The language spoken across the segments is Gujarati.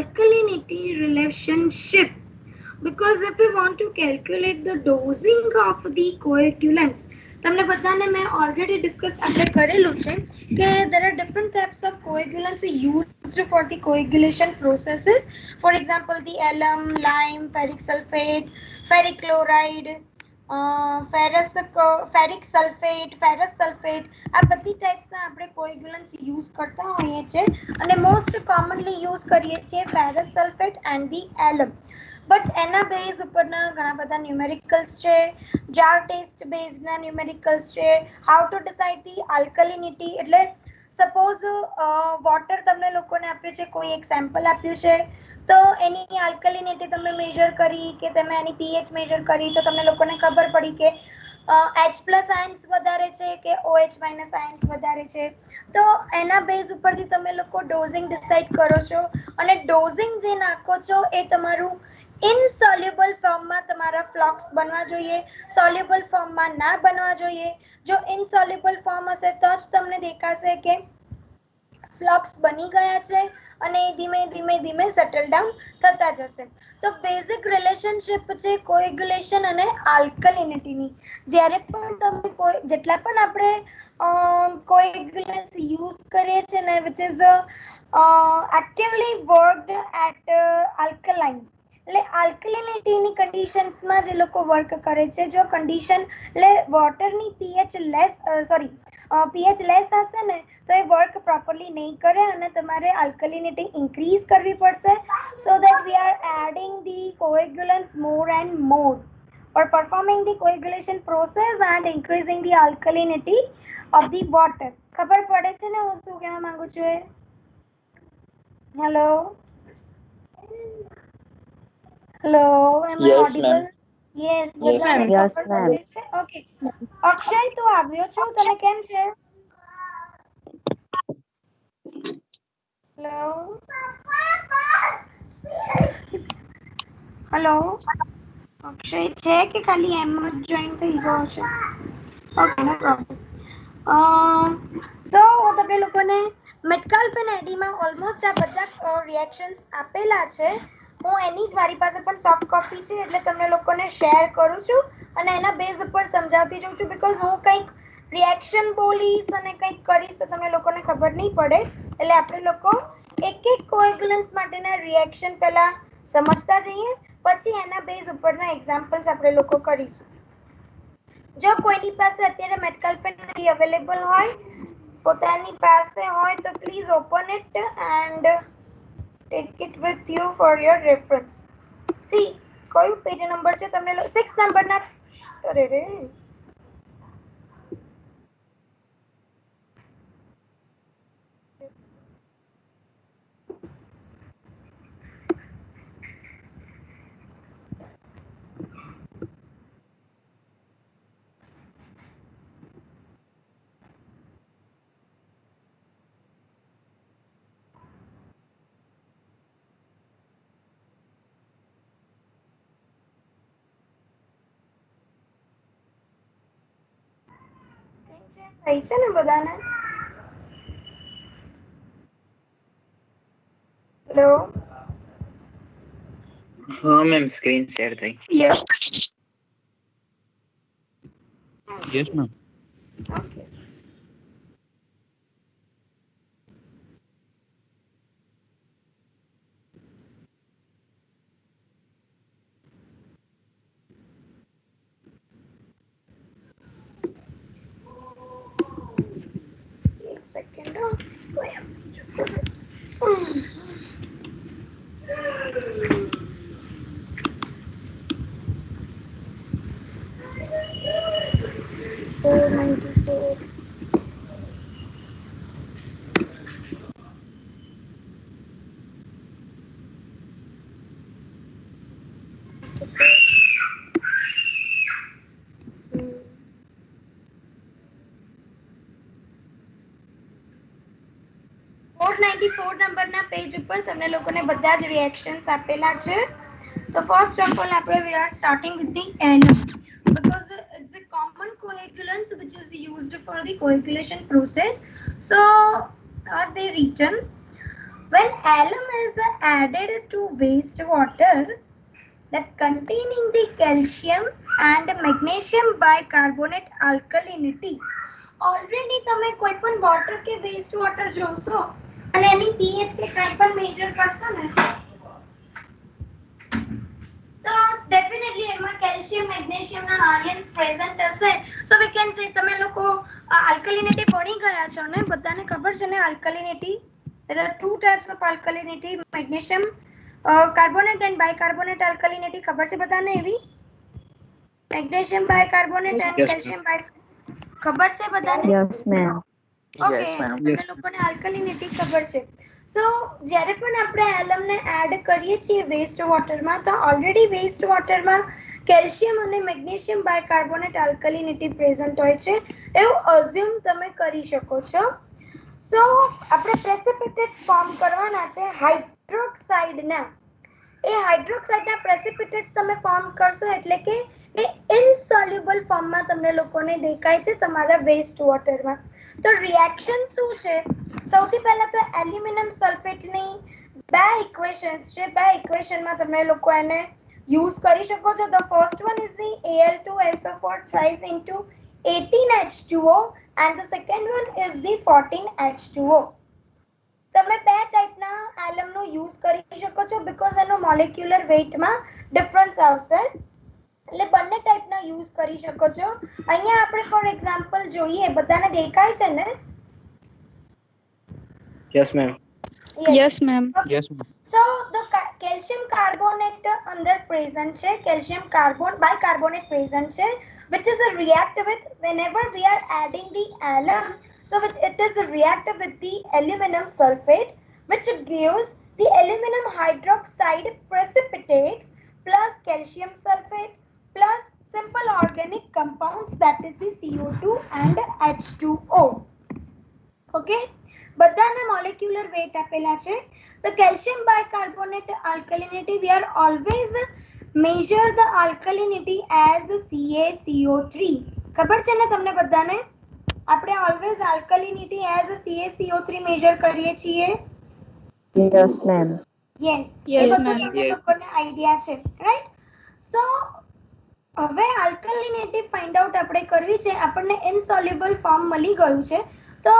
alkalinity relationship. Because if we want to calculate the dosing of the coagulants, તમને બધાને મેં already discuss આપણે કરેલું છે કે there are different types of coagulants used for the coagulation processes. For example, the alum, lime, ferric sulfate, ferric chloride, ferric sulfate, ferrous sulfate, આ બધી ટાઈપ્સના આપણે coagulants use કરતા હોઈએ છીએ અને most commonly use કરીએ છીએ ferrous sulfate and the alum. But એના બેઝ ઉપરના ઘણા બધા ન્યુમેરિકલ્સ છે, જાર ટેસ્ટ બેઝના ન્યુમેરિકલ્સ છે, હાઉ ટુ ડિસાઇડ ધી આલ્કલિનિટી એટલે સપોઝ વોટર તમને લોકોને આપ્યું છે, કોઈ એક સેમ્પલ આપ્યું છે તો એની આલ્કલિનિટી તમે મેજર કરી કે તમે એની pH મેજર કરી તો તમને લોકોને ખબર પડી કે H+ આયન્સ વધારે છે કે OH- આયન્સ વધારે છે, તો એના બેઝ ઉપરથી તમે લોકો ડોઝિંગ ડિસાઇડ કરો છો અને ડોઝિંગ જે નાખો છો એ તમારું ઇનસોલ્યુબલ ફોર્મમાં તમારા ફ્લોક્સ બનવા જોઈએ, સોલ્યુબલ ફોર્મમાં ના બનવા જોઈએ. જો ઇનસોલ્યુબલ ફોર્મ હશે તો જ તમને દેખાશે કે ફ્લોક્સ બની ગયા છે અને ધીમે ધીમે સેટલ ડાઉન થતા જશે. તો બેઝિક રિલેશનશિપ છે કોએગ્યુલેશન અને આલ્કલિનિટીની. જ્યારે પણ તમે જેટલા પણ આપણે કોએગ્યુલન્ટ્સ યુઝ કરીએ છીએ ને which is actively worked at alkaline, એટલે આલ્કલિનિટીની કન્ડિશન્સમાં જે લોકો વર્ક કરે છે, જો કન્ડિશન એટલે વોટરની pH લેસ હશે ને તો એ વર્ક પ્રોપરલી નહીં કરે અને તમારે આલ્કલિનિટી ઇન્ક્રીઝ કરવી પડશે so that we are adding the coagulants more and more or performing the coagulation process and increasing the alkalinity of the water. ખબર પડે છે ને હું શું કહેવા માંગુ છું એ? Hello hello, am I Yes, audible? ma'am. Yes, Yes, બધાને ma'am. ખબર પડે છે. ઓકે, અક્ષય તું આવ્યો છો, તને કેમ છે? હેલો હેલો, અક્ષય છે કે ખાલી એમ જ જોઈન થઈ ગયો છે? ઓકે, નો પ્રોબ્લેમ. સો તમને લોકોને મેટકાલ્પ અને એડીમાં ઓલમોસ્ટ આ બધા રિએક્શન્સ આપેલા છે. હું એની જ મારી પાસે પણ સોફ્ટ કોપી છે એટલે તમને લોકોને શેર કરું છું અને એના બેઝ ઉપર સમજાવતી જાઉં છું બીકોઝ હું કંઈક રિએક્શન બોલીશ અને કંઈક કરીશ તો તમને લોકોને ખબર નહીં પડે, એટલે આપણે લોકો એક એક કોએગ્યુલન્ટ્સ માટેના રિએક્શન પહેલા સમજતા જઈએ, પછી એના બેઝ ઉપરના એક્ઝામ્પલ્સ આપણે લોકો કરીશું. જો કોઈની પાસે અત્યારે મેટકાલ્પ અવેલેબલ હોય, પોતાની પાસે હોય તો please open it and take it with you for your reference. See, કયું પેજ નંબર છે તમને 6 નંબરના? અરે રે, થઈ છે ને બધાને? હેલો, हाँ मैम, स्क्रीन शेयर થઈ. Yes Yes, ma'am. ઓકે. એક સેકન્ડ. નંબરના પેજ ઉપર તમને લોકોને બધા જ રિએક્શન્સ આપેલા છે. તો ફર્સ્ટ ઓફ ઓલ આપણે we are starting with the alum because it's a common coagulant which is used for the coagulation process. So are they written When alum is added to wastewater that containing the calcium and magnesium bicarbonate alkalinity, already તમે કોઈ પણ વોટર કે વેસ્ટ વોટર જોશો અને એની pH કે કંઈ પણ મેજર કરશો ને તો ડેફિનેટલી એમાં કેલ્શિયમ મેગ્નેશિયમ ના આયન્સ પ્રેઝન્ટ હશે. સો વી કેન સે તમે લોકો આલ્કલિનિટી ભણી ગયા છો ને, બધાને ખબર છે ને આલ્કલિનિટી? there are two types of alkalinity, magnesium carbonate and bicarbonate alkalinity. ખબર છે બધાને એવી? magnesium bicarbonate and calcium bicarbonate ખબર છે બધાને? Yes, ma'am. Okay, Yes, ma'am. તમે લોકોને આલ્કલિનિટી ખબર છે. સો જ્યારે પણ આપણે એલમ ને એડ કરીએ છીએ વેસ્ટ વોટરમાં તો ઓલરેડી વેસ્ટ વોટરમાં કેલ્શિયમ અને મેગ્નેશિયમ બાયકાર્બોનેટ આલ્કલિનિટી પ્રેઝન્ટ હોય છે એવું અઝ્યુમ તમે કરી શકો છો. સો આપણે પ્રેસિપિટેટ ફોર્મ કરવાના છે હાઇડ્રોક્સાઇડના. એ હાઇડ્રોક્સાઇડના પ્રેસિપિટેટ્સ તમે ફોર્મ કરશો એટલે કે એ ઇનસોલ્યુબલ ફોર્મમાં તમને લોકોને દેખાય છે તમારા વેસ્ટ વોટરમાં. તો રિએક્શન શું છે? સૌથી પહેલા તો એલ્યુમિનિયમ સલ્ફેટની બે ઇક્વેશન્સ છે. બે ઇક્વેશનમાં તમે લોકો એને યુઝ કરી શકો છો. The first one is the Al2SO4 thrice into 18H2O and the second one is the 14H2O. તમે બે ટાઈપના એલમનો યુઝ કરી શકો છો બીકોઝ એનો મોલેક્યુલર વેઇટમાં ડિફરન્સ આવશે. એટલે બંને ટાઈપના યુઝ કરી શકો છો. અહીંયા આપણે ફોર એક્ઝામ્પલ જોઈએ, બધાને દેખાય છે ને? Yes, ma'am. Yes, ma'am. Yes, ma'am. So the calcium carbonate under present છે, calcium bicarbonate present છે, which is a react with whenever we are adding the alum. So it is a react with the aluminum sulfate, which gives the aluminum hydroxide precipitates plus calcium sulfate plus simple organic compounds, that is the CO2 and H2O. Okay. બધાના મોલેક્યુલર વેટ આપેલા છે. The calcium bicarbonate alkalinity, we are always measure the alkalinity as CaCO3. ખબર છે ને તમને બધાને? આપણે always alkalinity as CaCO3 measure કરીએ છીએ. Yes, ma'am. Yes, Yes, એ બધું ma'am. તમને Yes. લોકોને આઈડિયા છે, રાઈટ? સો હવે આલ્કલિનિટી ફાઇન્ડ આઉટ આપણે કરવી છે. આપણને ઇનસોલ્યુબલ ફોર્મ મળી ગયું છે. તો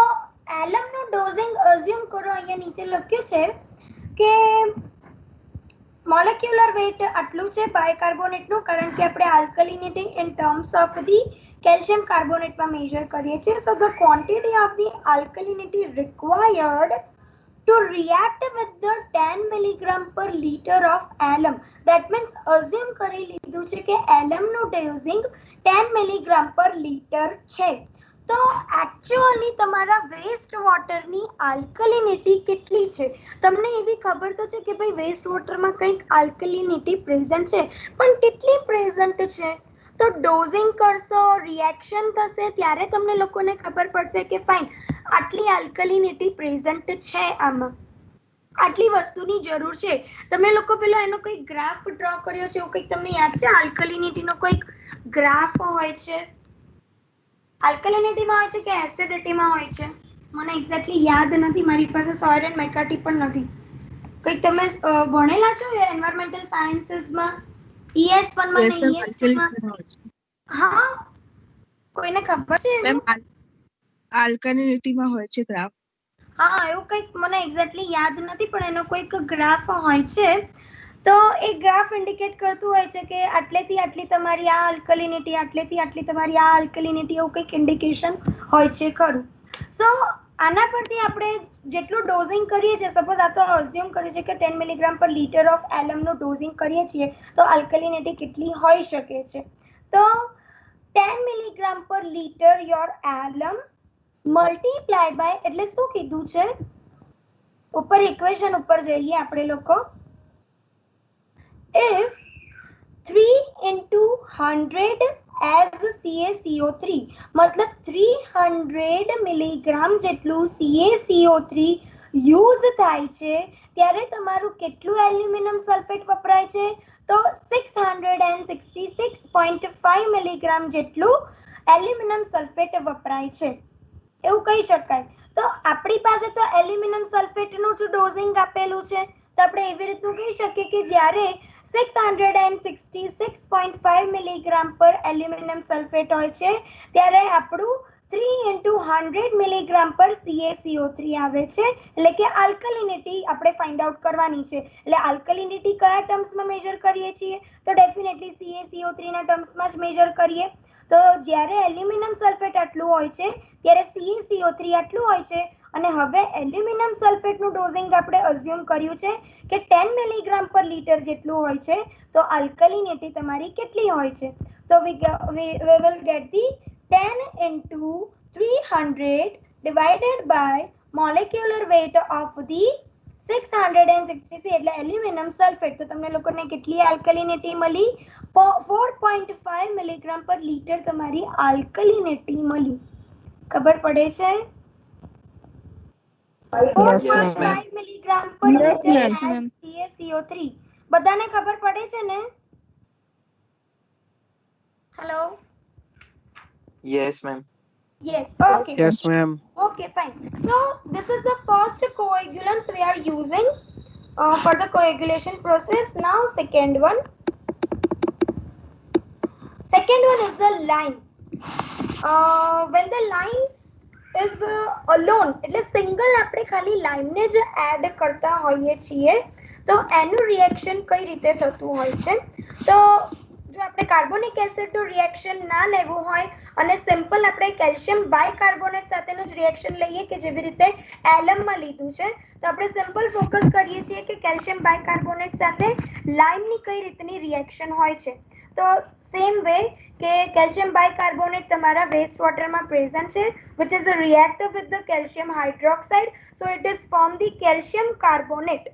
એલમનું ડોઝિંગ અઝ્યુમ કરો. અહીંયા નીચે લખ્યું છે કે મોલેક્યુલર વેટ આટલું છે બાયકાર્બોનેટનું, કારણ કે આપણે alkalinity in terms of the calcium કાર્બોનેટમાં મેજર કરીએ છીએ. So the quantity of the alkalinity required to react with the 10 milligram per liter of alum. That means assume કરી લીધું છે કે alum નું ડોઝિંગ 10 milligram per liter છે. તો એકચ્યુઅલી તમારા વેસ્ટ વોટરની આલ્કલિનિટી કેટલી છે? તમને એવી ખબર તો છે કે ભાઈ વેસ્ટ વોટરમાં કંઈક આલ્કલિનિટી પ્રેઝન્ટ છે, પણ કેટલી પ્રેઝન્ટ છે? તો ડોઝિંગ કરશો, રિએક્શન થશે, ત્યારે તમને લોકોને ખબર પડશે કે ફાઇન આટલી આલ્કલિનિટી પ્રેઝન્ટ છે, આમાં આટલી વસ્તુની જરૂર છે. તમે લોકો પેલો એનો કોઈ ગ્રાફ ડ્રો કર્યો છે એવું કંઈક તમને યાદ છે? આલ્કલિનિટીનો કોઈક ગ્રાફ હોય છે, આલ્કલિનિટીમાં હોય છે કે એસિડિટીમાં હોય છે? મને એક્ઝેક્ટલી યાદ નથી, મારી પાસે સોયર એન્ડ મેકાટી પણ નથી. કંઈક તમે ભણેલા છો એન્વાયરમેન્ટલ સાયન્સીસમાં? ES1 માં ને ES2 માં? હા, કોઈને ખબર છે? મેમ આલ્કલિનિટીમાં હોય છે ગ્રાફ. હા, એવું કંઈક મને એક્ઝેક્ટલી યાદ નથી, પણ એનો કોઈક ગ્રાફ હોય છે. તો એ ગ્રાફ ઇન્ડિકેટ કરતું હોય છે કે આટલેથી આટલી તમારી આ આલ્કલિનિટી, આટલેથી આટલી તમારી આ આલ્કલિનિટી, એવું કંઈક ઇન્ડિકેશન હોય છે ખરું. સો આના પરથી આપણે જેટલું ડોઝિંગ કરીએ છીએ, સપોઝ આ તો અઝ્યુમ કરીએ છીએ કે 10 milligram per litre of એલમનું dozing કરીએ છીએ, તો આલ્કલિનિટી કેટલી હોઈ શકે છે? તો 10 milligram per litre your એલમ multiply by, એટલે શું કીધું છે? ઉપર ઇક્વેશન ઉપર જઈએ આપણે લોકો. If 3 into 100 as CaCO3, मतलब 300 મિલીગ્રામ જેટલું CaCO3 યુઝ થાય છે, ત્યારે તમારું કેટલું એલ્યુમિનિયમ સલ્ફેટ વપરાય છે? તો 666.5 મિલીગ્રામ જેટલું એલ્યુમિનિયમ સલ્ફેટ વપરાય છે. એવું કહી શકાય. તો આપણી પાસે તો એલ્યુમિનિયમ સલ્ફેટનું જ ડોઝિંગ આપેલું છે, તો આપણે એવી રીતનું કહી શકીએ કે જ્યારે 666.5 મિલીગ્રામ પર એલ્યુમિનિયમ સલ્ફેટ હોય છે ત્યારે આપણું 3 × 100 મિલીગ્રામ પર CaCO3 આવે છે. એટલે કે આલ્કલિનિટી આપણે ફાઇન્ડ આઉટ કરવાની છે. એટલે આલ્કલિનિટી કયા ટર્મ્સમાં મેજર કરીએ છીએ? તો ડેફિનેટલી CaCO3 ના ટર્મ્સમાં જ મેજર કરીએ. તો જ્યારે એલ્યુમિનિયમ સલ્ફેટ આટલું હોય છે ત્યારે CaCO3 આટલું હોય છે. અને હવે એલ્યુમિનિયમ સલ્ફેટનું ડોઝિંગ આપણે અઝ્યુમ કર્યું છે કે 10 મિલીગ્રામ પર લીટર જેટલું હોય છે. તો આલ્કલિનિટી તમારી કેટલી હોય છે? તો we will get the 10 × 300 divided by molecular weight of the 666 એટલે એલ્યુમિનિયમ સલ્ફેટ. તો તમને લોકોને કેટલી આલ્કલિનિટી મળી? 4.5 મિલીગ્રામ પર લીટર તમારી આલ્કલિનિટી મળી. ખબર પડે છે? 4.5 milligram per litre Yes, ma'am. CaCO3. બધાને ખબર પડે છે ને? Hello. Yes, ma'am. Yes. Okay. Yes, ma'am. Okay, fine. So this is the first coagulants we are using for the coagulation process. Now second one. Second one is the lime. When the limes is alone, એટલે સિંગલ આપણે ખાલી લાઈમને જ એડ કરતા હોઈએ છીએ તો એનું રિએક્શન કઈ રીતે થતું હોય છે? તો જો આપણે કાર્બોનિક એસિડનું રિએક્શન ના લેવું હોય અને સિમ્પલ આપણે કેલ્શિયમ બાયકાર્બોનેટ સાથેનું જ રિએક્શન લઈએ કે જેવી રીતે એલમમાં લીધું છે, તો આપણે સિમ્પલ ફોકસ કરીએ છીએ કે કેલ્શિયમ બાયકાર્બોનેટ સાથે લાઇમની કઈ રીતની રિએક્શન હોય છે. તો સેમ વે કે કેલ્શિયમ બાયકાર્બોનેટ તમારા વેસ્ટ વોટરમાં પ્રેઝન્ટ છે which is a reactor with the calcium hydroxide, so it is form the calcium carbonate.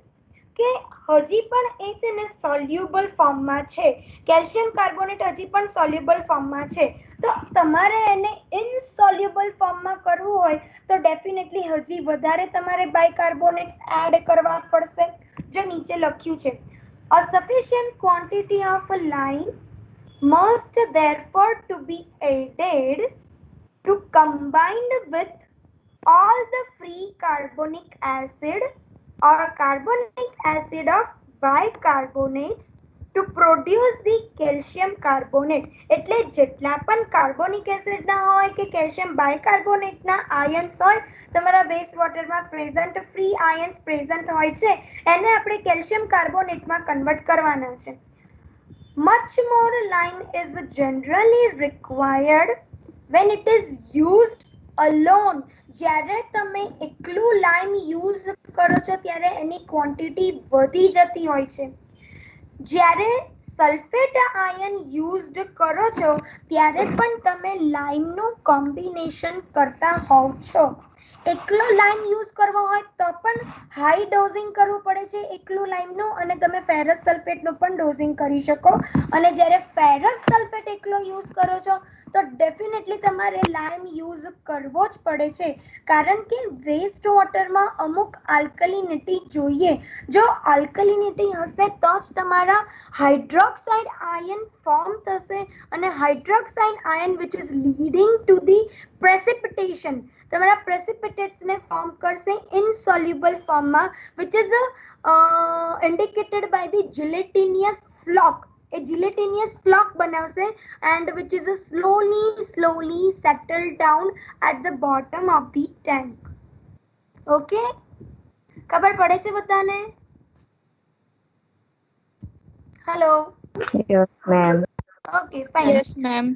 કે હજી પણ એ છે ને સોલ્યુબલ ફોર્મમાં છે. કેલ્શિયમ કાર્બોનેટ હજી પણ સોલ્યુબલ ફોર્મમાં છે. તો તમારે એને ઇનસોલ્યુબલ ફોર્મમાં કરવું હોય તો ડેફિનેટલી હજી વધારે તમારે બાયકાર્બોનેટ્સ એડ કરવા પડશે. જો નીચે લખ્યું છે, a sufficient quantity of lime must therefore to be added to combined with all the free carbonic acid or carbonic acid of bicarbonates to produce the calcium carbonate. એટલે જેટલા પણ કાર્બોનિક એસિડ ના હોય કે કેલ્શિયમ બાયકાર્બોનેટ ના આયન્સ હોય તમારા વેસ્ટ વોટરમાં પ્રેઝન્ટ ફ્રી આયન્સ પ્રેઝન્ટ હોય છે એને આપણે કેલ્શિયમ કાર્બોનેટમાં કન્વર્ટ કરવાના છે. Much more lime is generally required when it is used alone. જ્યારે તમે એકલું લાઇમ યુઝ કરો છો ત્યારે એની ક્વોન્ટિટી વધી જતી હોય છે. જ્યારે સલ્ફેટ આયન યુઝડ કરો છો ત્યારે પણ તમે લાઇમનું કોમ્બિનેશન કરતા હોવ છો. એકલો લાઇમ યુઝ કરવો હોય તો પણ હાઈ ડોઝિંગ કરવું પડે છે એકલું લાઇમનું, અને તમે ફેરસ સલ્ફેટનું પણ ડોઝિંગ કરી શકો. અને જ્યારે ફેરસ સલ્ફેટ એકલો યુઝ કરો છો તો ડેફિનેટલી તમારે લાઇમ યુઝ કરવો જ પડે છે, કારણ કે વેસ્ટ વોટરમાં અમુક આલ્કલિનિટી જોઈએ. જો આલ્કલિનિટી હશે તો જ તમારા હાઇડ્રોક્સાઇડ આયન ફોર્મ થશે, અને hydroxide ion which is leading to the precipitation, તમારા પ્રેસિપિટેટ્સને ફોર્મ કરશે ઇનસોલ્યુબલ ફોર્મમાં which is indicated by the gelatinous floc. એ જીલેટિનિયસ ફ્લોક બનાવશે and which is a slowly settle down at the bottom of the tank. Okay, ખબર પડે છે બધાને? Hello. Yes, ma'am. Okay, fine. Yes, ma'am.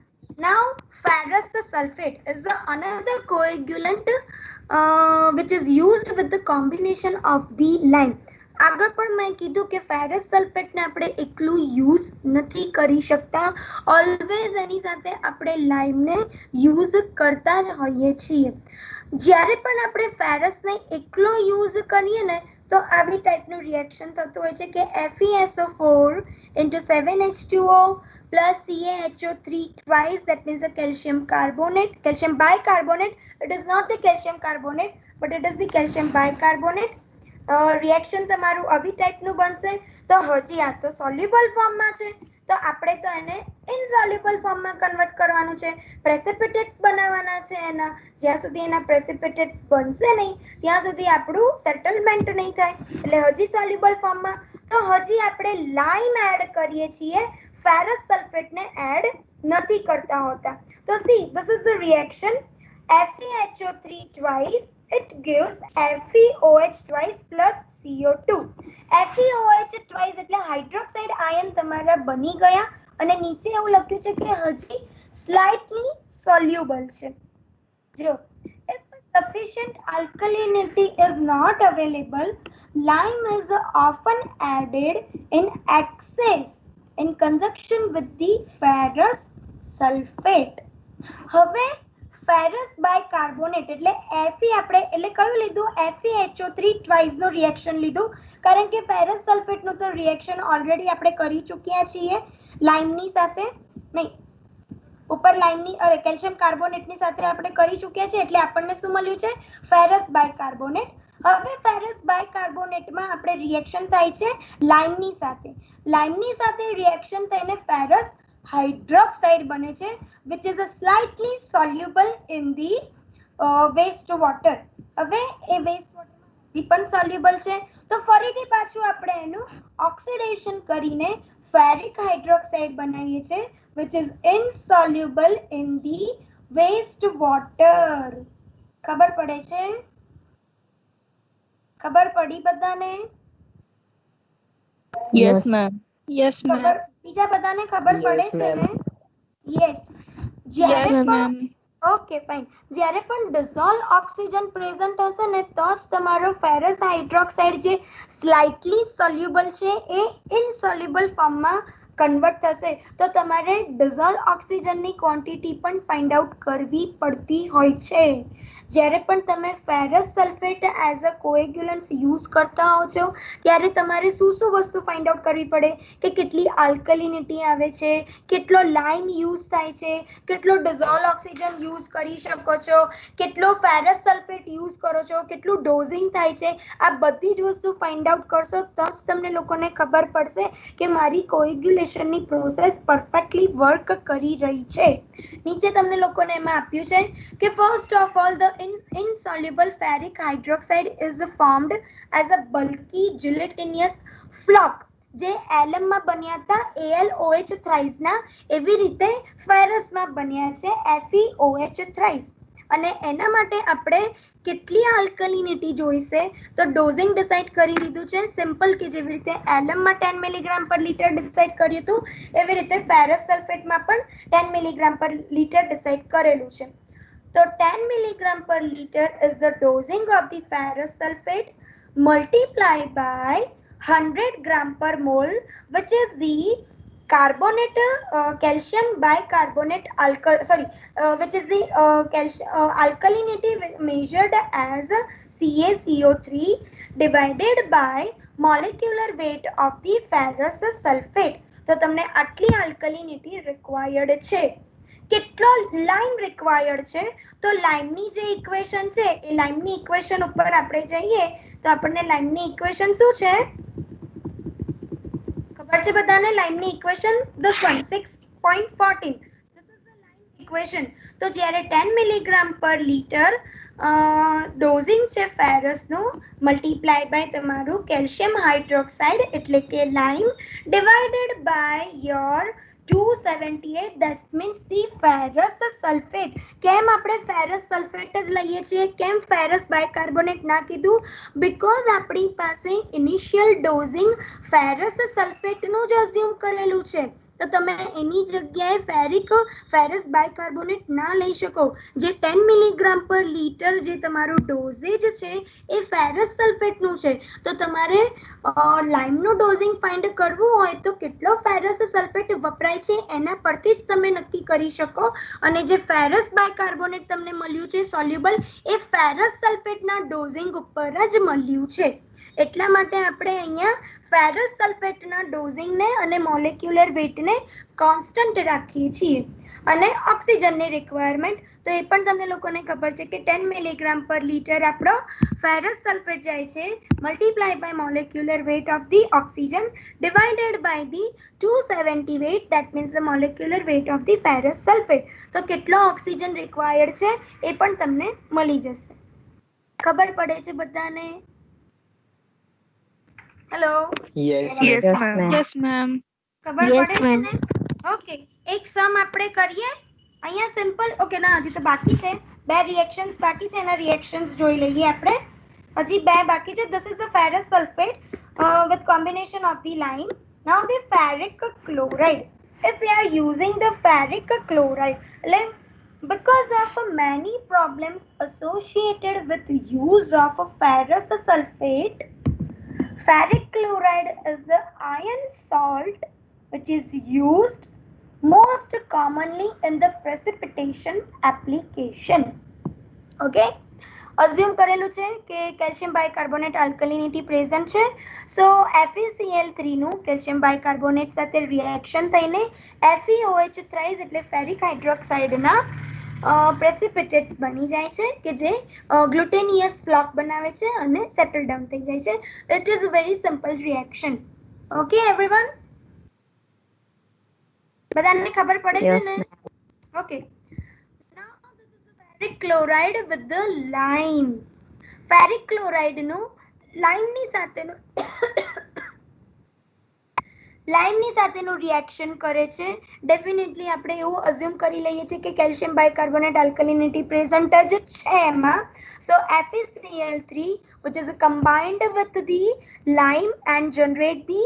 Now ferrous sulfate is another coagulant which is used with the combination of the lime. આગળ પણ મેં કીધું કે ફેરસ સલ્ફેટને આપણે એકલું યુઝ નથી કરી શકતા, ઓલવેઝ એની સાથે આપણે લાઇમને યુઝ કરતા જ હોઈએ છીએ. જ્યારે પણ આપણે ફેરસને એકલો યુઝ કરીએ ને તો આવી ટાઈપનું રિએક્શન થતું હોય છે કે FeSO4 into 7H2O plus CaHO3 twice, that means a calcium carbonate, calcium bicarbonate. It is not the calcium carbonate but it is the calcium bicarbonate. Reaction તમારું આવી ટાઈપનું બનશે. તો હજી આ તો સોલ્યુબલ ફોર્મમાં છે, તો આપણે તો એને ઇનસોલ્યુબલ ફોર્મમાં કન્વર્ટ કરવાનું છે, પ્રેસિપિટેટ્સ બનાવવાના છે એના. જ્યાં સુધી એના પ્રેસિપિટેટ્સ બનશે નહીં ત્યાં સુધી આપણું સેટલમેન્ટ નહીં થાય, એટલે હજી સોલ્યુબલ ફોર્મમાં. તો હજી આપણે લાઇમ એડ કરીએ છીએ, ફેરસ સલ્ફેટને એડ નથી કરતા હોતા. તો see this is the reaction. FeHO3 twice, it gives FeOH twice plus CO2. FeOH twice એટલે હાઇડ્રોક્સાઇડ આયન તમારા બની ગયા અને નીચે એવું લખ્યું છે કે હજી સ્લાઇટલી સોલ્યુબલ છે. જો if sufficient alkalinity is not available, lime is often added in excess in conjunction with the ferrous sulfate. હવે ફેરસ બાયકાર્બોનેટ એટલે Fe આપણે એટલે કયું લીધું, FeHO3 ટ્વાઇસ નો રિએક્શન લીધું, કારણ કે ફેરસ સલ્ફેટ નું તો રિએક્શન ઓલરેડી આપણે કરી ચૂક્યા છીએ લાઇમની સાથે, નહીં ઉપર લાઇમની અરે કેલ્શિયમ કાર્બોનેટની સાથે આપણે કરી ચૂક્યા છીએ, એટલે આપણને શું મળ્યું છે, ફેરસ બાયકાર્બોનેટ. હવે ફેરસ બાયકાર્બોનેટમાં આપણે રિએક્શન થાય છે લાઇમની સાથે રિએક્શન થઈને ફેરસ હાઇડ્રોક્સાઇડ બને છે, which is a slightly soluble in the waste water. હવે એ વેસ્ટ વોટરમાં પણ સોલ્યુબલ છે, તો ફરીથી પાછું આપણે એનું ઓક્સિડેશન કરીને ફેરિક હાઇડ્રોક્સાઇડ બનાવીએ છીએ, which is insoluble in the waste water. ખબર પડે છે? ખબર પડી બધાને? Yes, ma'am. Yes, ma'am. બીજા બધાને ખબર પડે છે ને? Yes. Yes, ma'am. Okay fine. જ્યારે પણ ડિઝોલ્વ ઓક્સિજન પ્રેઝન્ટ હશે ને તો જ તમારો ફેરસ હાઇડ્રોક્સાઇડ જે સ્લાઇટલી સોલ્યુબલ છે એ ઇનસોલ્યુબલ ફોર્મમાં કન્વર્ટ થશે. તો તમારે ડિઝોલ્વ ઓક્સિજનની ક્વોન્ટિટી પણ ફાઇન્ડ આઉટ કરવી પડતી હોય છે. જ્યારે પણ તમે ferrous sulphate as a coagulants use કરતા હો છો ત્યારે તમારે શું વસ્તુ ફાઇન્ડ આઉટ કરવી પડે કે કેટલી આલ્કલિનિટી આવે છે, કેટલો લાઇમ યુઝ થાય છે, કેટલો ડિઝોલ્વ ઓક્સિજન યુઝ કરી શકો છો, કેટલો ફેરસ સલ્ફેટ યુઝ કરો છો, કેટલું ડોઝિંગ થાય છે. આ બધી જ વસ્તુ ફાઇન્ડ આઉટ કરશો તો જ તમને લોકોને ખબર પડશે કે મારી કોએગ્યુલેશનની પ્રોસેસ પરફેક્ટલી વર્ક કરી રહી છે. નીચે તમને લોકોને એમાં આપ્યું છે કે first of all the insoluble ferric hydroxide is formed as a bulky gelatinous flock. જે એલમ માં બન્યા હતા AlOH થ્રાઇસ ના, એવી રીતે ફેરસ માં બન્યા છે FeOH થ્રાઇસ. અને એના માટે આપણે કેટલી આલ્કલિનિટી જોઈશે તો ડોઝિંગ ડિસાઇડ કરી દીધું છે સિમ્પલ, કે જેવી રીતે એલમમાં 10 મિલીગ્રામ પર લીટર ડિસાઇડ કર્યું હતું એવી રીતે ફેરસ સલ્ફેટમાં પણ 10 મિલીગ્રામ પર લીટર ડિસાઇડ કરેલું છે. તો 10 milligram per liter is the dosing of the ferrous sulfate multiplied by 100 gram per mole, which is the carbonate calcium bicarbonate which is the alkalinity measured as CaCO3 divided by molecular weight of the ferrous sulfate. તો તમને આટલી આલ્કલિનિટી રિક્વાયર્ડ છે. કેટલો લાઇમ રિક્વાયર્ડ છે તો લાઇમની જે ઇક્વેશન છે એ લાઇમની ઇક્વેશન ઉપર આપણે જઈએ તો આપણને લાઇમની ઇક્વેશન શું છે ખબર છે બધાને? લાઇમની equation this one 6.14. this is the lime equation. તો જ્યારે 10 મિલીગ્રામ પર લીટર ડોઝિંગ છે ફેરસ નું મલ્ટીપ્લાય બાય તમારું કેલ્શિયમ હાઇડ્રોક્સાઇડ એટલે કે lime divided by your 278, that means the ferrous sulfate. કેમ આપણે ફેરસ સલ્ફેટ જ લઈએ છીએ, કેમ ફેરસ બાયકાર્બોનેટ ના કીધું? બીકોઝ આપણી પાસે ઇનિશિયલ ડોઝિંગ ફેરસ સલ્ફેટનું જ અઝ્યુમ કરેલું છે, તો તમે એની જગ્યાએ ફેરસ બાયકાર્બોનેટ ના લઈ શકો. જે 10 મિલીગ્રામ પર લીટર જે તમારું ડોઝેજ છે એ ફેરસ સલ્ફેટનું છે, તો તમારે લાઇમનું ડોઝિંગ ફાઇન્ડ કરવું હોય તો કેટલો ફેરસ સલ્ફેટ વપરાય છે એના પરથી જ તમે નક્કી કરી શકો. અને જે ફેરસ બાયકાર્બોનેટ તમને મળ્યું છે સોલ્યુબલ એ ફેરસ સલ્ફેટના ડોઝિંગ ઉપર જ મળ્યું છે. એટલા માટે આપણે અહીંયા ફેરસ સલ્ફેટના ડોઝિંગને અને મોલેક્યુલર વેટને કોન્સ્ટન્ટ રાખીએ છીએ. અને ઓક્સિજનની રિક્વાયરમેન્ટ તો એ પણ તમને લોકોને ખબર છે કે 10 મિલીગ્રામ પર લીટર આપણો ફેરસ સલ્ફેટ જાય છે, multiply by molecular weight of the oxygen divided by the 270 weight, that means the molecular weight of the ferrous sulfate. તો કેટલો ઓક્સિજન રિક્વાયર્ડ છે એ પણ તમને મળી જશે. ખબર પડે છે બધાને? Hello, Yes, Yes, ma'am. ma'am. Yes, ma'am. ખબર પડે છે ને? ઓકે, એક સમ આપણે કરીએ અહીંયા સિમ્પલ. ઓકે, ના હજી તો બાકી છે, બે રિએક્શન્સ બાકી છે, એના રિએક્શન્સ જોઈ લઈએ આપણે. હજી બે બાકી છે. This is a ferrous sulfate with combination of the lime. Now the ferric chloride, if we are using the ferric chloride, because of many problems associated with use of ferrous sulfate, ferric chloride is the iron salt which is used most commonly in the precipitation application. Okay, assume કરેલું છે કે કેલ્શિયમ બાયકાર્બોનેટ આલ્કલિનિટી પ્રેઝન્ટ છે. સો FeCl3 નું કેલ્શિયમ બાયકાર્બોનેટ સાથે રિએક્શન થઈને FeOH થ્રાઇસ એટલે ફેરિક હાઇડ્રોક્સાઇડના પ્રેસિપિટેટ્સ બની જાય છે કે જે ગ્લુટેનિયસ બ્લોક બનાવે છે અને સેટલ ડાઉન થઈ જાય છે. It is a very simple reaction. Okay everyone, બધાને ખબર પડે છે ને? Okay, ferric chloride with the lime. Ferric chloride નું લાઇમની સાથેનું રિએક્શન કરે છે. ડેફિનેટલી આપણે એવું અઝ્યુમ કરી લઈએ છીએ કે કેલ્શિયમ બાયકાર્બોનેટ આલ્કલિનિટી પ્રેઝન્ટ જ છે એમાં. સો FeCl3 which is combined with the lime and generate the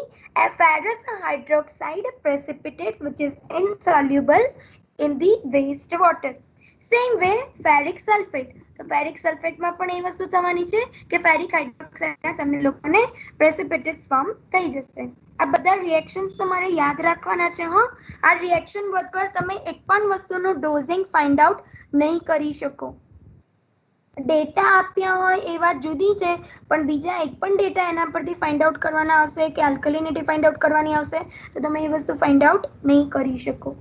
ferrous hydroxide precipitates which is insoluble in the waste water. Same way ferric sulphate, તો ફેરિક સલ્ફેટમાં પણ એ વસ્તુ થવાની છે કે ફેરિક હાઇડ્રોક્સાઇડના તમને લોકોને પ્રેસિપિટેટ્સ ફોર્મ થઈ જશે. આ બધા રિએક્શન્સ તમારે યાદ રાખવાના છે. હો, આ રિએક્શન વગર તમે એક પણ વસ્તુનું ડોઝિંગ ફાઇન્ડ આઉટ નહીં કરી શકો. ડેટા આપ્યા હોય એ વાત જુદી છે, પણ બીજા એક પણ ડેટા એના પરથી ફાઇન્ડ આઉટ કરવાના આવશે કે આલ્કલિનિટી ફાઇન્ડ આઉટ કરવાની આવશે તો તમે એ વસ્તુ ફાઇન્ડ આઉટ નહીં કરી શકો.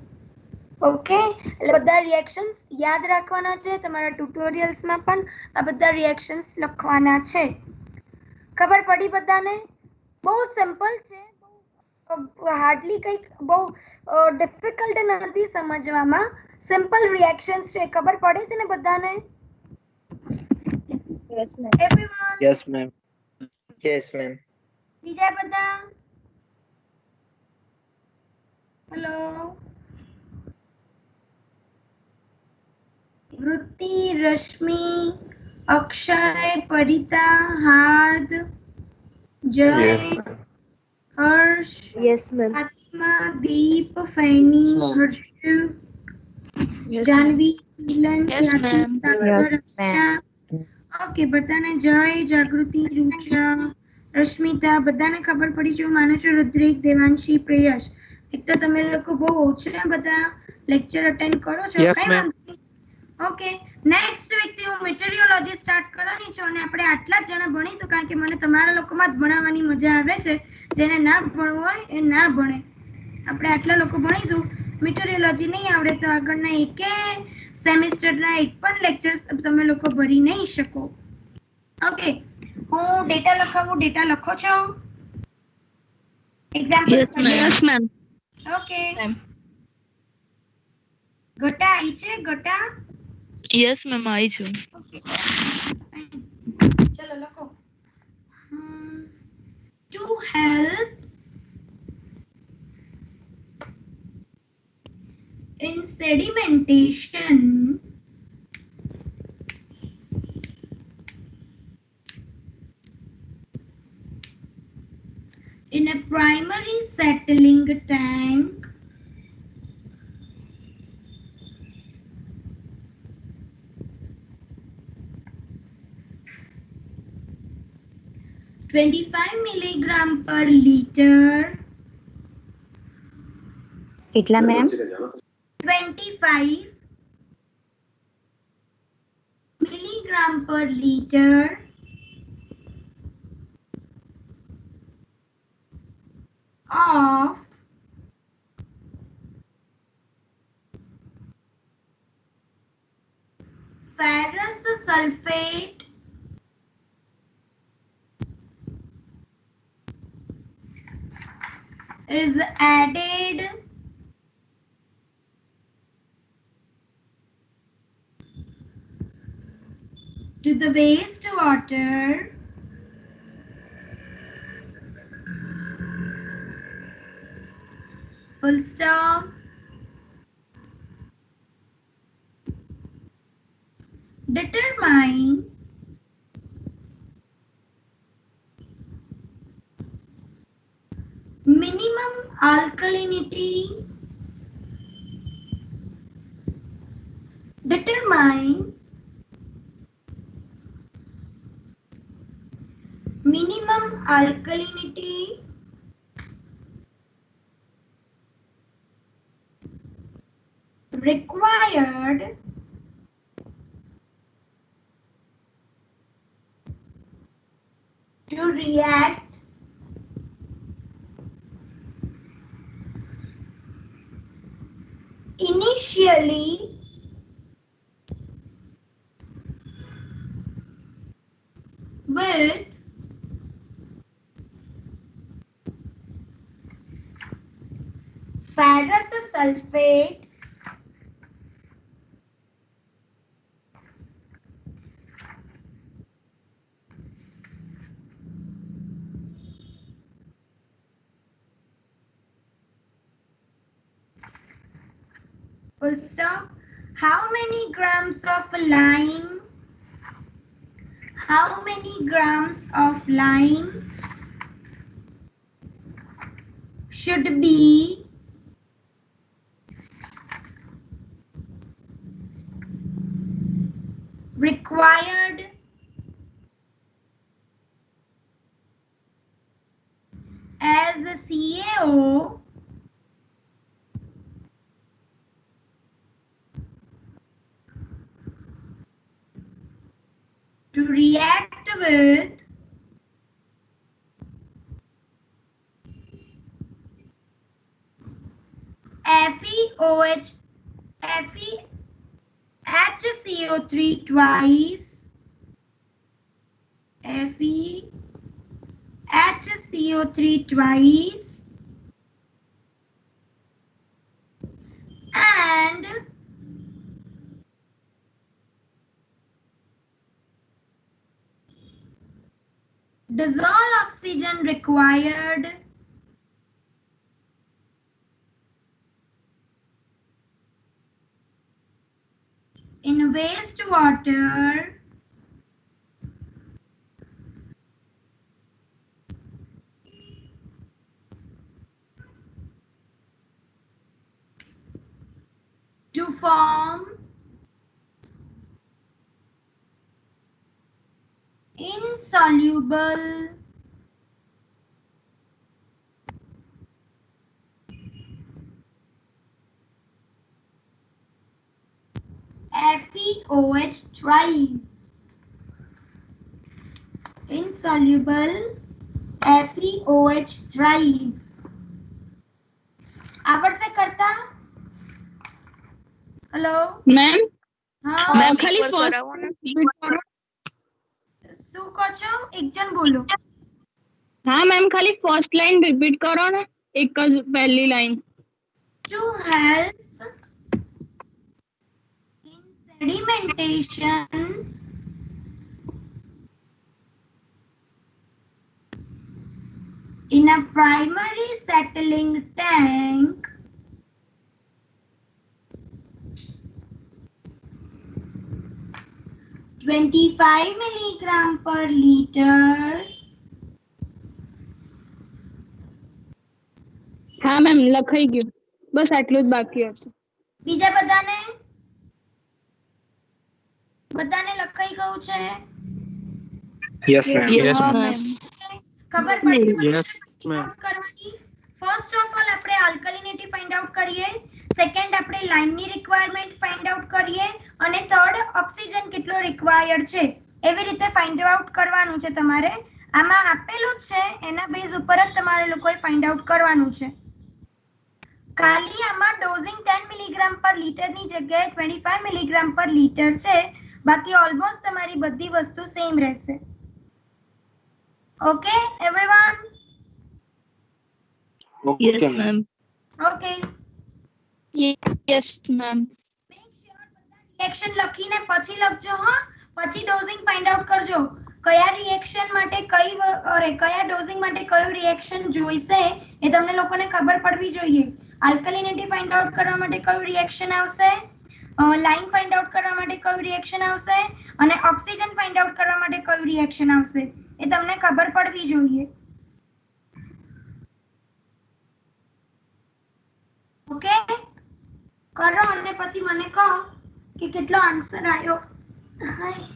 ઓકે, એટલે બધા રિએક્શન્સ યાદ રાખવાના છે. તમારા ટ્યુટોરિયલ્સમાં પણ આ બધા રિએક્શન્સ લખવાના છે. ખબર પડી બધાને? બહુ સિમ્પલ છે, હાર્ડલી કંઈક બહુ ડિફિકલ્ટ નથી સમજવામાં. સિમ્પલ રિએક્શન્સ છે. ખબર પડે છે ને બધાને? Yes, ma'am. Everyone? Yes, ma'am. Yes, ma'am. બીજા બધા? હેલો, વૃત્તિ, રશ્મિ, અક્ષય, પરિતા, હાર્દ, જય, હર્ષ, Yes, ma'am. ફાતિમા, દીપ, ફૈની, Yes, ma'am. હર્ષ, Yes, ma'am. જાનવી, કિલન, Yes, ખ્યાતિ, ma'am. સાગર, Yes, ma'am. અક્ષા. ઓકે, બધાને જય, જાગૃતિ, રૂચા, રશ્મિતા, બધાને ખબર પડી છે હું માનું છું. રુદ્રિક, દેવાંશી, પ્રેયસ, એક તો તમે લોકો બહુ ઓછા બધા લેક્ચર અટેન્ડ કરો છો. Yes, કઈ ma'am. વાંધો નહીં. ઓકે, નેક્સ્ટ વીકથી હું મેટેરિયોલોજી સ્ટાર્ટ કરવાની છું અને આપણે આટલા જ જણા ભણીશું કારણ કે મને તમારા લોકોમાં જ ભણાવવાની મજા આવે છે. જેને ના ભણવું હોય એ ના ભણે. આપણે આટલા લોકો ભણીશું. મેટેરિયોલોજી નહીં આવડે તો આગળના એકે સેમિસ્ટરના એક પણ લેક્ચર્સ તમે લોકો ભરી નહીં શકો. ઓકે, હું ડેટા લખાવું, ડેટા લખો છો? Example Yes, ma'am. Yes, ma'am. Okay, Ma'am. ઘટા આવી છે, ઘટા. Yes, ma'am. આવી છું. Okay. ચલો લખો. To help in sedimentation, in a primary settling tank, $25 milligram per liter. કેટલા ma'am? 25 milligram per liter of ferrous sulfate is added to the wastewater, full stop, determine minimum alkalinity, determine minimum alkalinity required to react initially with ferrous sulfate full stop. How many grams of lime? How many grams of lime should be required as a CaO to react with FeHCO3 twice, FeHCO3 twice, and dissolve oxygen required in wastewater to form insoluble FeOH thrice. Insoluble FeOH thrice. આવડશે કરતા? હેલો મેમ હા મેમ ખાલી ફર્સ્ટ શું કહો છો? એક જણ બોલો. હા મેમ ખાલી ફર્સ્ટ લાઈન રિપીટ કરો ને, એક જ પહેલી line. To help in sedimentation in a primary settling tank, $25 milligram per liter. હા મેમ લખાઈ ગયું, બસ આટલું જ બાકી હતું. બીજા બધાને લખાઈ ગયું છે? Yes, ma'am. Yes, હા ma'am. મેમ. ખબર પડશે Yes, ma'am. કરવાની? ફર્સ્ટ ઓફ ઓલ આપણે આલ્કલિનિટી ફાઇન્ડ આઉટ કરીએ, સેકન્ડ આપણે લાઇમની રિક્વાયરમેન્ટ ફાઇન્ડ આઉટ કરીએ અને થર્ડ ઓક્સિજન કેટલો રિક્વાયર્ડ છે. એવી રીતે ફાઇન્ડ આઉટ કરવાનું છે તમારે. આમાં આપેલું જ છે એના બેઝ ઉપર જ તમારે લોકોએ ફાઇન્ડ આઉટ કરવાનું છે. ખાલી આમાં ડોઝિંગ 10 મિલીગ્રામ પર લીટરની જગ્યાએ 25 મિલીગ્રામ પર લીટર છે. બાકી ઓલમોસ્ટ તમારી બધી વસ્તુ સેમ રહેશે. Okay everyone? Yes, Okay, ma'am. ma'am. Okay. Yes, ma'am. Make sure બધા રિએક્શન લખીને પછી લખજો હા. પછી ડોઝિંગ ફાઇન્ડ આઉટ કરજો. કયા રિએક્શન માટે કયા ડોઝિંગ માટે કયું રિએક્શન જોઈશે એ તમને લોકોને ખબર પડવી જોઈએ. આલ્કલિનિટી ફાઇન્ડ આઉટ કરવા માટે કયું રિએક્શન આવશે, લાઇન ફાઇન્ડ આઉટ કરવા માટે કયું રિએક્શન આવશે અને ઓક્સિજન ફાઇન્ડ આઉટ કરવા માટે કયું રિએક્શન આવશે એ તમને ખબર પડવી જોઈએ. ઓકે કરો અને પછી મને કહો કે કેટલો આન્સર આવ્યો. હાય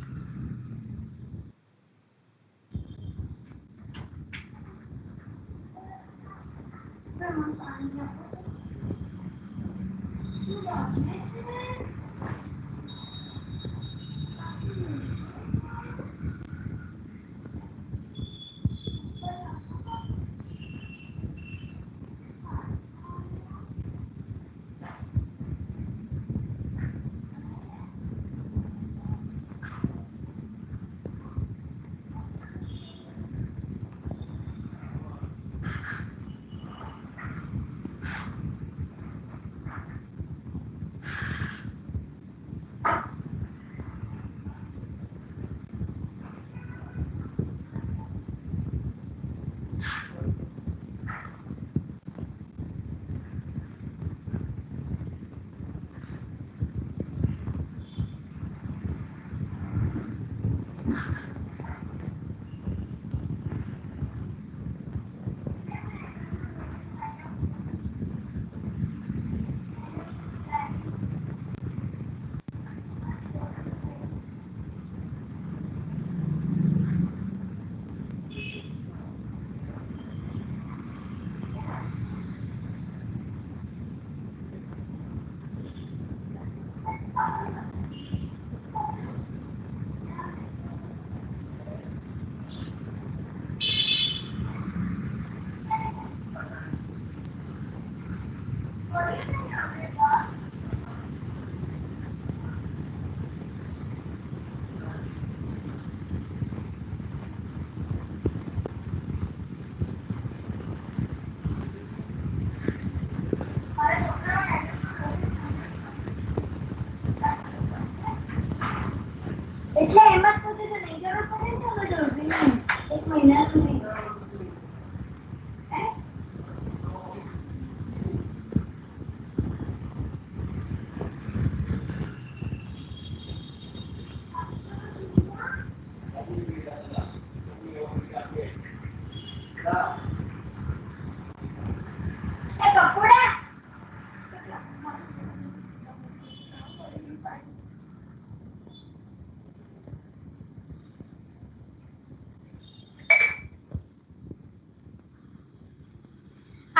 એટલે એમ જ થશે તો નહીં જરૂર પડે ને અમે ડોઝિંગની 1 મહિના સુધી.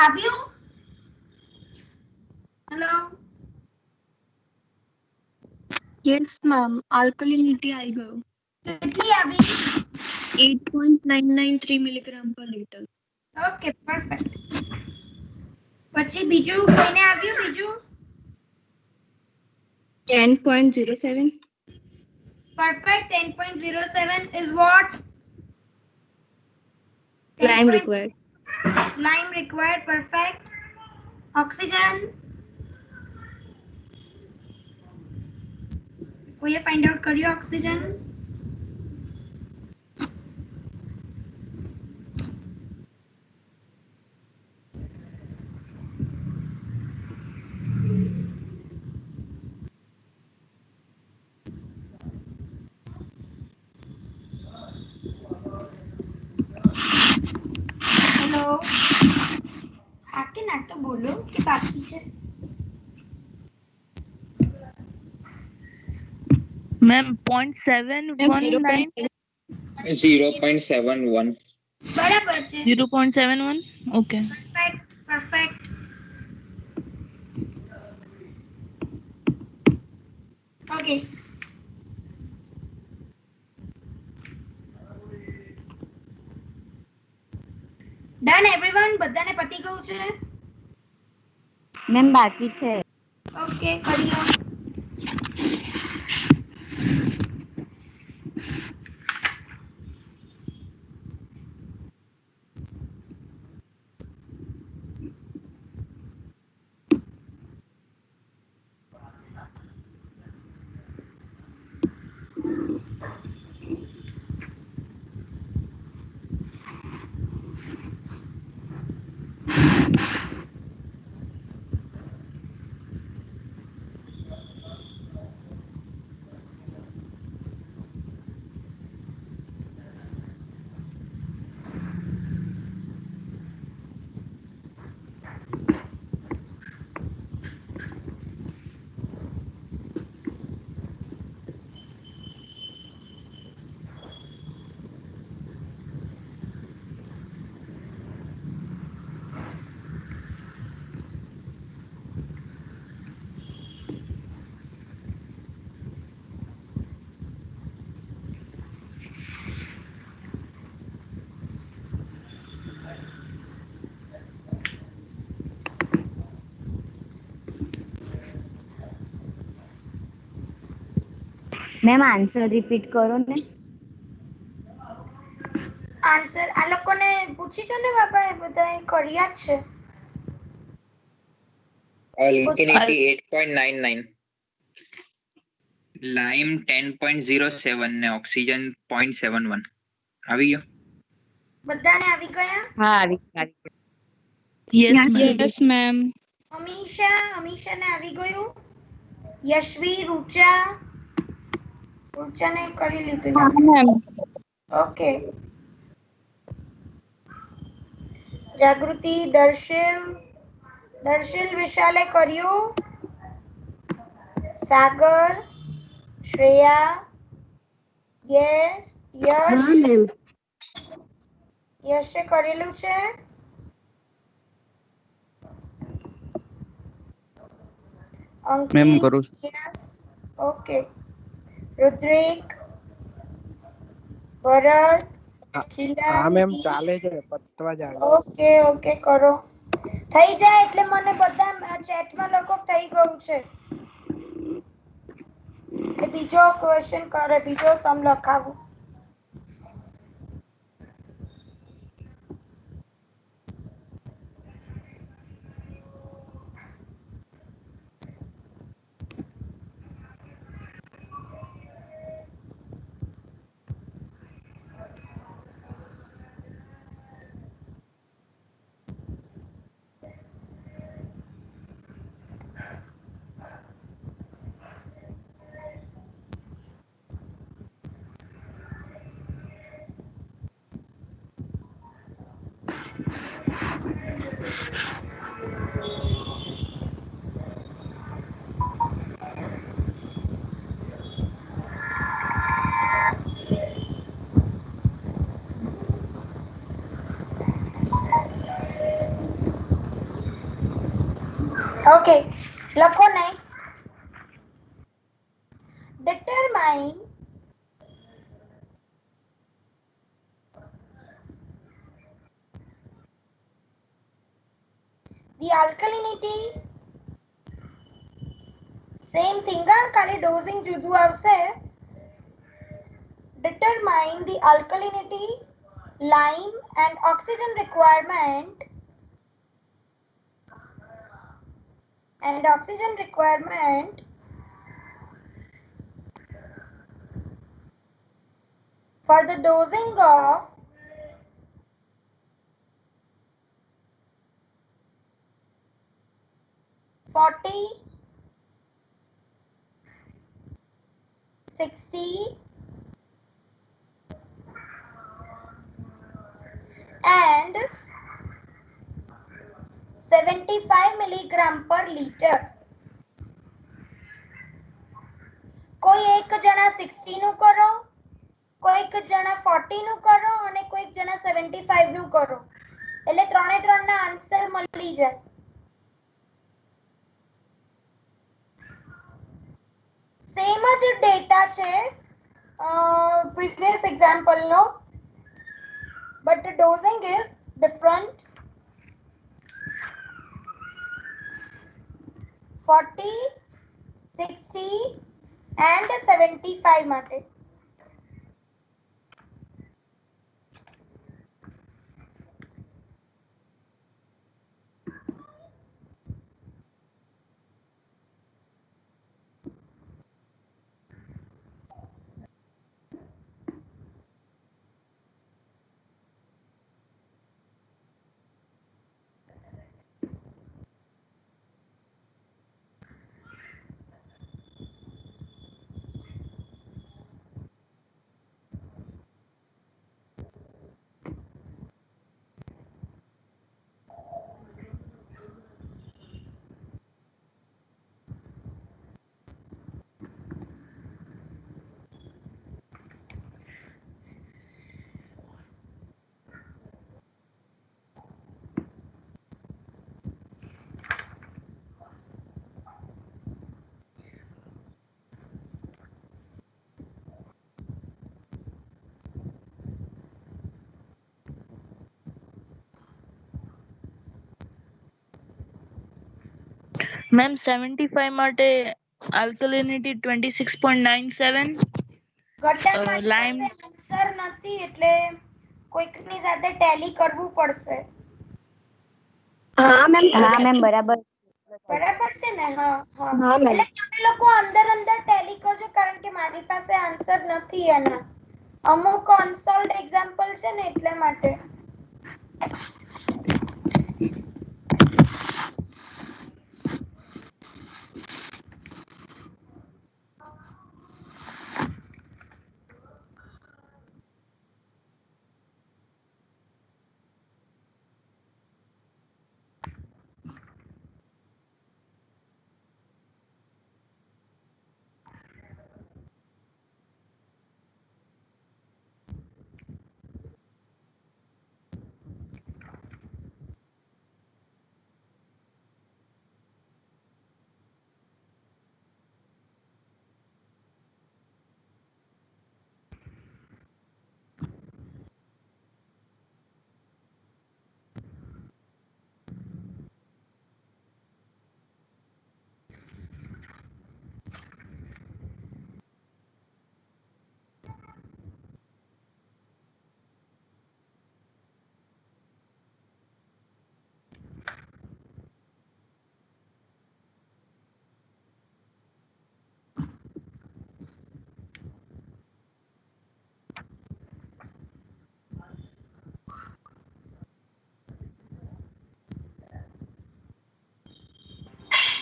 આવ્યું? Hello Yes, ma'am. Alkalinity આવી ગયો. કેટલી આવી? 8.993 milligram per liter. Okay perfect. પછી બીજું કોઈને આવ્યું બીજું? 10.07. Perfect. 10.07 is what? Lime required. Lime required. Perfect. Oxygen. कोई find out करियो oxygen. हेलो आके ना तो बोलो कि बाकी છે. Ma'am, 0.719. 0.71. બરાબર છે. 0.71. Okay. Perfect. Perfect. Okay. બધાને પતી ગયું છે? મેમ બાકી છે. ઓકે, કરી લો. મેમ આન્સર રિપીટ કરો ને. આન્સર આ લોકોને પૂછી જો ને બાબા, એ બધા કર્યા જ છે. Alkalinity 8.99, lime 10.07 ને oxygen 0.71. આવી ગયો? બધાને આવી ગયા? હા આવી. Yes ma'am. અમીશાને આવી ગયું? યશવી, રૂચાને કરી લીધું. હા મેમ. ઓકે. જાગૃતિ, દર્શિલ વિશાલે કર્યું? સાગર, શ્રેયા, યશે કરેલું છે? મેમ અંકિત, કરું છું. યસ. ઓકે. રુદ્રિક, ભરત, હા મેમ ચાલે છે, પતવા જ આવે. ઓકે કરો. થઈ જાય એટલે મને બધા ચેટમાં લખો થઈ ગયું છે. કે બીજો ક્વેશ્ચન કરે, બીજો સમ લખાવું. ઓકે, લખો next. Determine the alkalinity. Same thing, ખાલી dosing જુદું આવશે. Determine the alkalinity, lime and oxygen requirement for the dosing of 40, 60 and 75 milligram per liter. કોઈ એક જણા 60 નું કરો, કોઈક જણા 40 નું કરો અને કોઈક જણા 75 નું કરો. એટલે ત્રણે ત્રણના આન્સર મળી જાય. સેમ જ ડેટા છે previous example no, but the dosing is different. 40, 60 and 75 માટે. મેમ 75 માટે આલ્કલિનિટી 26.97, ગટ્ટા મારી લાઈમ પાસે આન્સર નથી એટલે કોઈકની સાથે ટેલી કરવું પડશે. હા મેમ બરાબર. બરાબર છે ને? હા હા. હા મેમ. એટલે તમે લોકો અંદર ટેલી કરજો કારણ કે મારી પાસે આન્સર નથી એના. અમુક અનસોલ્ડ એક્ઝામ્પલ છે ને એટલા માટે.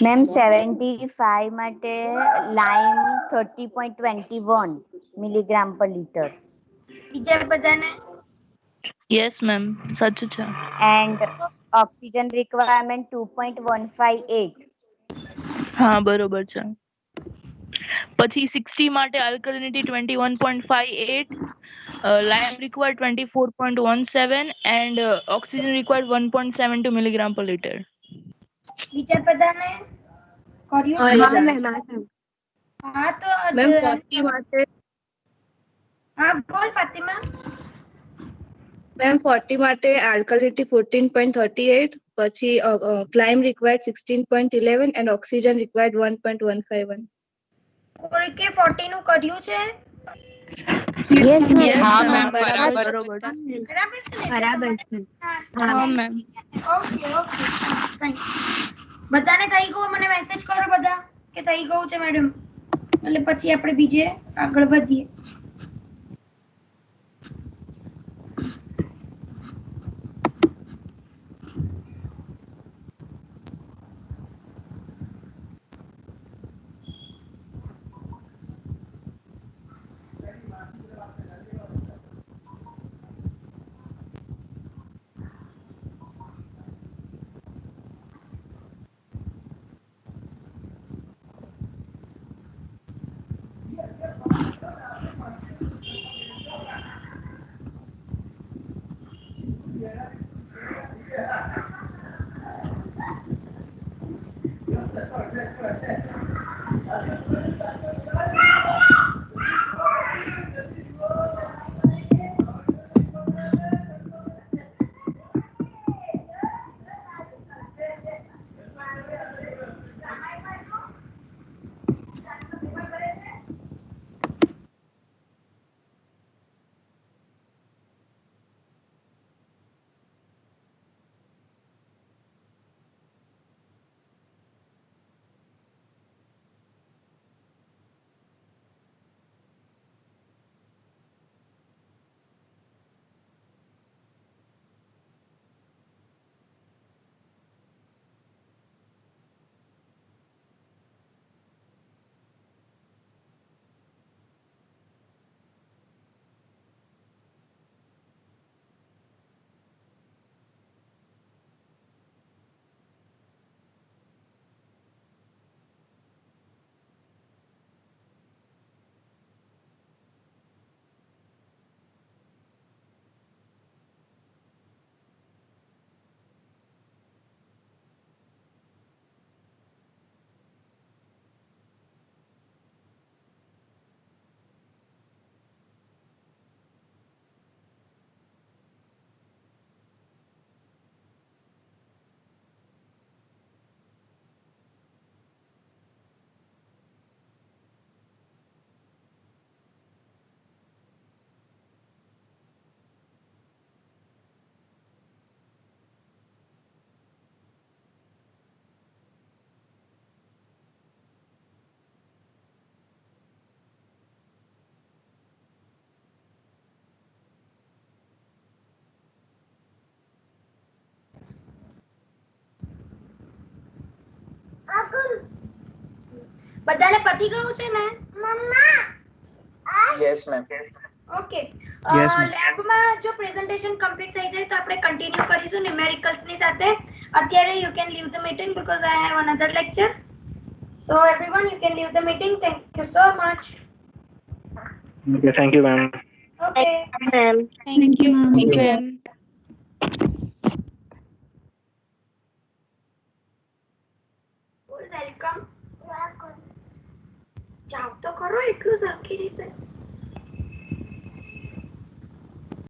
મેમ 75 માટે લાઈમ 30.21 મિલીગ્રામ પર લીટર. બીજા બધાને યસ મેમ સાચું છે. And oxygen requirement 2.158. હા બરોબર છે. પછી 60 માટે આલ્કલિનિટી 21.58, lime required 24.17 and oxygen required 1.72 milligram per litre. બીજા બધાને કર્યું છે? હા મેમ. હા તો મેમ 40 માટે હા બોલ ફાતિમા. મેમ 40 માટે આલ્કલિનિટી 14.38, પછી climb required 16.11 and oxygen required 1.151. કોઈ કે 40 નું કર્યું છે? યસ યસ હા મેમ મેમ બરાબર બરાબર છે ને? બરાબર છે. હા મેમ. Okay okay fine. બધાને થઈ ગયું? મને મેસેજ કરો બધા કે થઈ ગયું છે મેડમ, એટલે પછી આપણે બીજે આગળ વધીએ. બધાને પતી ગયું છે ને? Yes ma'am. Okay. Yes, ma'am. લેબમાં જો પ્રેઝન્ટેશન કમ્પ્લીટ થઈ જાય તો આપણે કન્ટિન્યુ કરીશું ન્યુમેરિકલ્સ ની સાથે. અત્યારે you can live the meeting because I have another lecture. So everyone you can live the meeting. Thank you so much. Okay, thank you, ma'am. Okay. Thank you, ma'am. Welcome. જાવ તો ખરો એટલું સરખી રીતે.